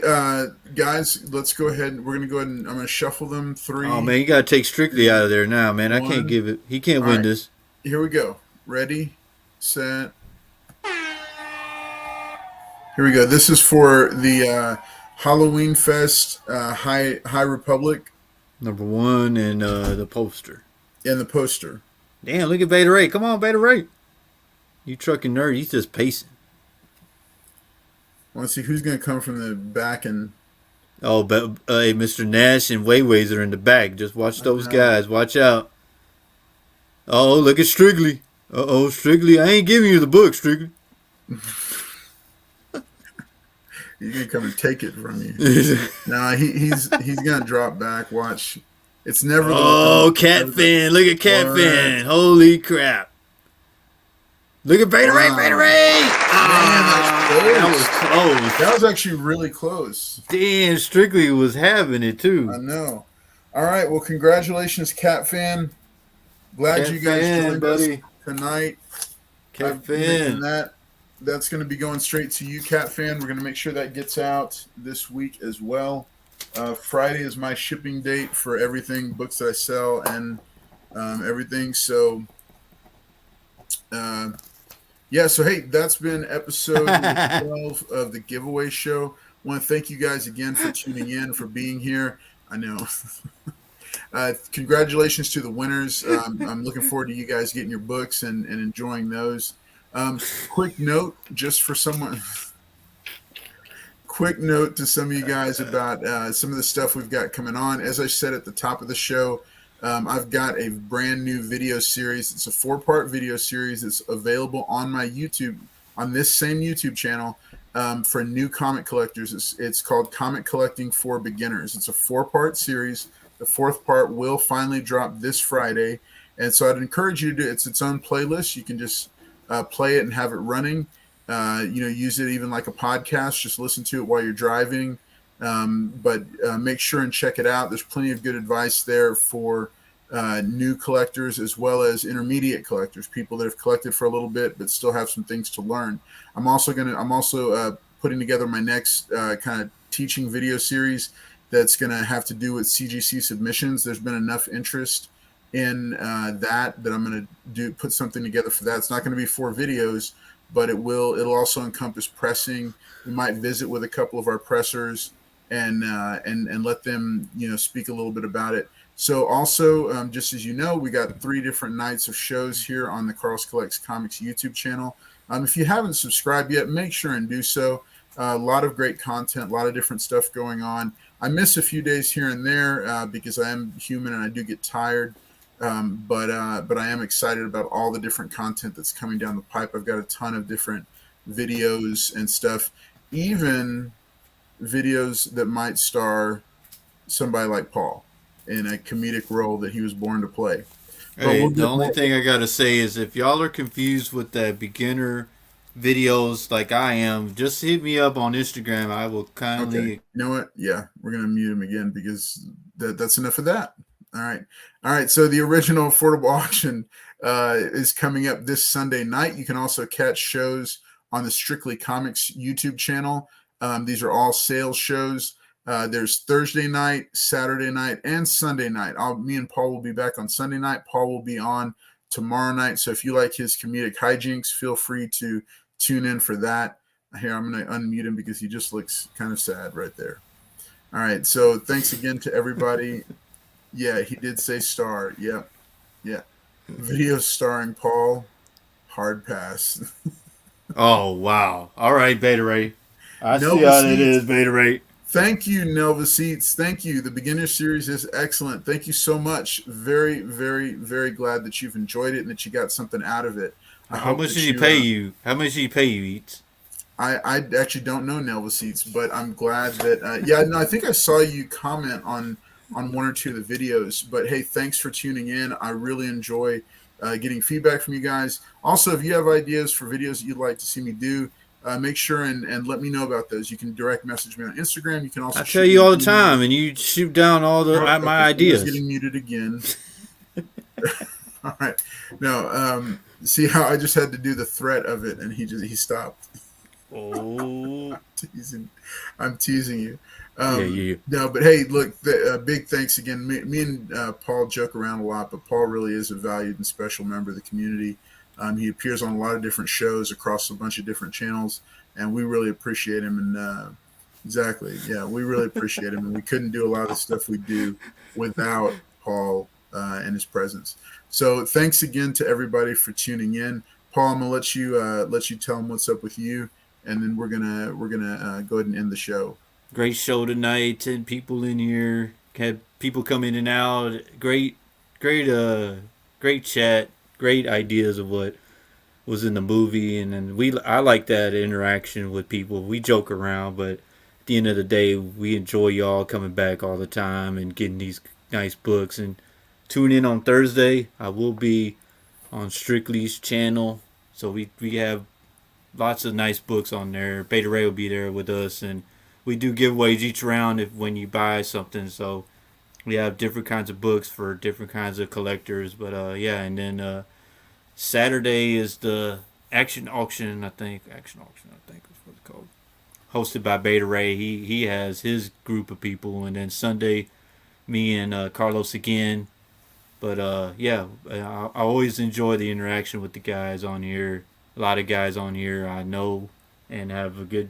guys, let's go ahead. We're gonna go ahead and I'm gonna shuffle them. Oh Three, man, you gotta take Strictly out two, of there now, man. I can't one. give it. He can't All win right, this. here we go. Ready, set. Here we go. This is for the Halloween Fest High Republic Number one and the poster. and the poster. Damn, look at Beta Ray. Come on, Beta Ray. You trucking nerd. He's just pacing. I want to see who's going to come from the back and. Oh, but hey, Mr. Nash and Weiways are in the back. Just watch I those know. guys. Watch out. Oh, look at Strictly. Uh-oh, Strictly. I ain't giving you the book, Strictly. He's gonna come and take it from you. No, he's gonna drop back. Watch. It's never the one. Oh, Cat Fan. Look at Cat What? Fan. Holy crap. Look at Beta Ray, Beta Wow. Ray. Man, that's close. That was close. That was actually really close. Damn, Strictly was having it I too. know. All right. Well, congratulations, Cat Fan. Glad Cat you guys Fan, joined buddy. us tonight. Cat And Fan. that's going to be going straight to you, Cat Fan. We're going to make sure that gets out this week as well. Friday is my shipping date for everything, books that I sell and everything. So, yeah. So, hey, that's been episode 12 of the giveaway show. I want to thank you guys again for tuning in, for being here. I know. Congratulations to the winners. I'm looking forward to you guys getting your books and enjoying those. Quick note, just for someone. Quick note to some of you guys about some of the stuff we've got coming on. As I said at the top of the show, I've got a brand new video series. It's a 4-part video series. It's available on my YouTube, on this same YouTube channel, for new comic collectors. It's called Comic Collecting for Beginners. It's a 4-part series. The 4th part will finally drop this Friday. And so I'd encourage you to do it. It's its own playlist. You can just play it and have it running. Use it even like a podcast. Just listen to it while you're driving. But make sure and check it out. There's plenty of good advice there for new collectors as well as intermediate collectors, people that have collected for a little bit but still have some things to learn. I'm also putting together my next kind of teaching video series that's going to have to do with CGC submissions. There's been enough interest in that I'm going to put something together for that. It's not going to be 4 videos, but it'll also encompass pressing. We might visit with a couple of our pressers and let them speak a little bit about it. So also, just as you know, we got 3 different nights of shows here on the Carl's Collects Comics YouTube channel. If you haven't subscribed yet, make sure and do so. A lot of great content, a lot of different stuff going on. I miss a few days here and there because I am human and I do get tired. But I am excited about all the different content that's coming down the pipe. I've got a ton of different videos and stuff, even videos that might star somebody like Paul in a comedic role that he was born to play. Hey, the only thing I gotta say is if y'all are confused with that beginner videos like I am, just hit me up on Instagram. I will kindly. Okay. You know what? Yeah, we're gonna mute him again because that's enough of that. All right. So the original affordable auction is coming up this Sunday night. You can also catch shows on the Strictly Comics YouTube channel. These are all sales shows. There's Thursday night, Saturday night, and Sunday night. Me and Paul will be back on Sunday night. Paul will be on tomorrow night. So if you like his comedic hijinks, feel free to tune in for that. Here, I'm going to unmute him because he just looks kind of sad right there. All right. So thanks again to everybody. Yeah, he did say star. Yep. Yeah. Video starring Paul. Hard pass. Oh wow! All right, Beta Ray. I see Nova how it Seats. is, Beta Ray. Thank you, Nova Seats. Thank you. The beginner series is excellent. Thank you so much. Very, very, very glad that you've enjoyed it and that you got something out of it. I How hope much did that he you. pay you? How much did he pay you, Eats? I actually don't know Nova Seats, but I'm glad that. Yeah, no, I think I saw you comment on one or two of the videos. But hey, thanks for tuning in. I really enjoy getting feedback from you guys. Also, if you have ideas for videos that you'd like to see me do, make sure and let me know about those. You can direct message me on Instagram. You can also I tell shoot you me all an the email. time, and you shoot down all the Oh, my okay, somebody's ideas. getting muted again. All right. No, see how I just had to do the threat of it, and he stopped. Oh, Teasing. I'm teasing you. yeah, yeah. No, but hey, look, big thanks again. Me and Paul joke around a lot, but Paul really is a valued and special member of the community. He appears on a lot of different shows across a bunch of different channels, and we really appreciate him. And exactly, yeah, we really appreciate him. And we couldn't do a lot of the stuff we do without Paul and his presence. So thanks again to everybody for tuning in. Paul, I'm gonna let you tell them what's up with you, and then we're gonna go ahead and end the show. Great show tonight. 10 people in here. Had people come in and out. Great, great chat. Great ideas of what was in the movie, and then I like that interaction with people. We joke around, but at the end of the day, we enjoy y'all coming back all the time and getting these nice books. And tune in on Thursday. I will be on Strictly's channel, so we have lots of nice books on there. Beta Ray will be there with us, and we do giveaways each round if when you buy something. So we have different kinds of books for different kinds of collectors. But yeah, and then Saturday is the action auction. Action auction. I think is what it's called. Hosted by Beta Ray. He has his group of people, and then Sunday, me and Carlos again. But yeah, I always enjoy the interaction with the guys on here. A lot of guys on here I know and have a good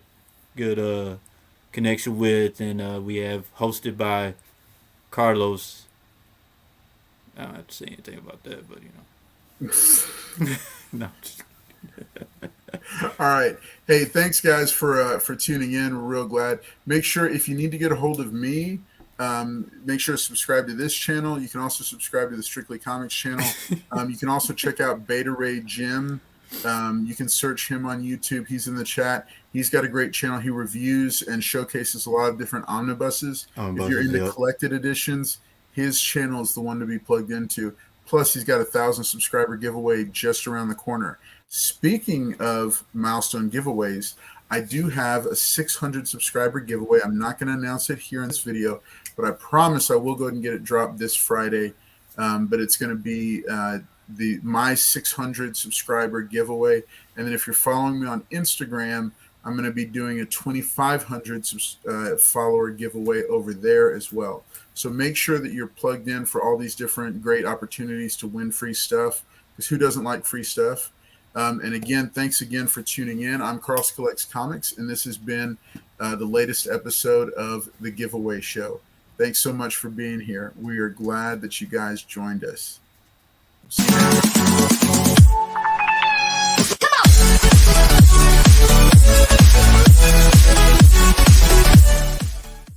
connection with, and we have hosted by Carlos. I don't have to say anything about that, but you know, no. All right. Hey, thanks guys for tuning in. We're real glad. Make sure if you need to get a hold of me, make sure to subscribe to this channel. You can also subscribe to the Strictly Comics channel. You can also check out Beta Ray Jim. You can search him on YouTube. He's in the chat. He's got a great channel. He reviews and showcases a lot of different omnibuses. If you're into collected editions, his channel is the one to be plugged into. Plus, he's got 1,000 subscriber giveaway just around the corner. Speaking of milestone giveaways, I do have a 600 subscriber giveaway. I'm not going to announce it here in this video, but I promise I will go ahead and get it dropped this Friday. But it's going to be my 600 subscriber giveaway. And then if you're following me on Instagram, I'm going to be doing a 2,500 follower giveaway over there as well. So make sure that you're plugged in for all these different great opportunities to win free stuff, because who doesn't like free stuff? And again, thanks again for tuning in. I'm Carlos Collects Comics, and this has been the latest episode of the Giveaway Show. Thanks so much for being here. We are glad that you guys joined us. See you.